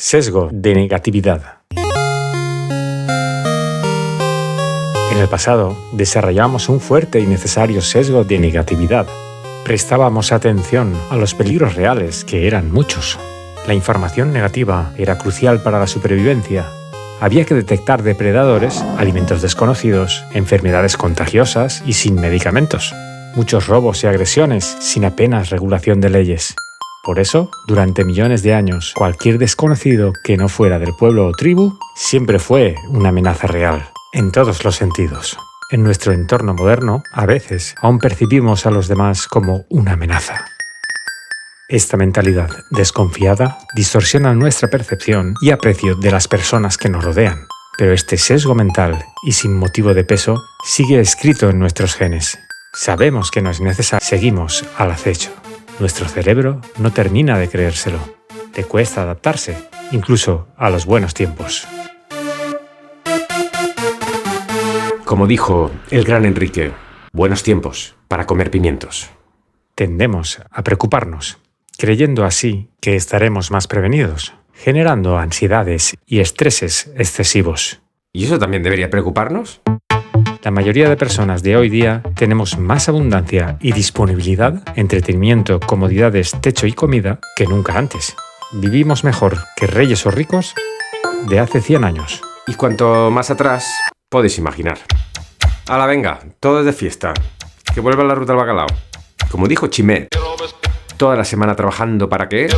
Sesgo de negatividad. En el pasado, desarrollamos un fuerte y necesario sesgo de negatividad. Prestábamos atención a los peligros reales, que eran muchos. La información negativa era crucial para la supervivencia. Había que detectar depredadores, alimentos desconocidos, enfermedades contagiosas y sin medicamentos. Muchos robos y agresiones sin apenas regulación de leyes. Por eso, durante millones de años, cualquier desconocido que no fuera del pueblo o tribu siempre fue una amenaza real, en todos los sentidos. En nuestro entorno moderno, a veces, aún percibimos a los demás como una amenaza. Esta mentalidad desconfiada distorsiona nuestra percepción y aprecio de las personas que nos rodean. Pero este sesgo mental, y sin motivo de peso, sigue escrito en nuestros genes. Sabemos que no es necesario, seguimos al acecho. Nuestro cerebro no termina de creérselo. Le cuesta adaptarse, incluso a los buenos tiempos. Como dijo el gran Enrique, buenos tiempos para comer pimientos. Tendemos a preocuparnos, creyendo así que estaremos más prevenidos, generando ansiedades y estreses excesivos. ¿Y eso también debería preocuparnos? La mayoría de personas de hoy día tenemos más abundancia y disponibilidad, entretenimiento, comodidades, techo y comida que nunca antes. Vivimos mejor que reyes o ricos de hace 100 años. Y cuanto más atrás, podéis imaginar. ¡Hala, venga! Todo es de fiesta. Que vuelva la ruta al bacalao. Como dijo Chimet, toda la semana trabajando ¿para qué?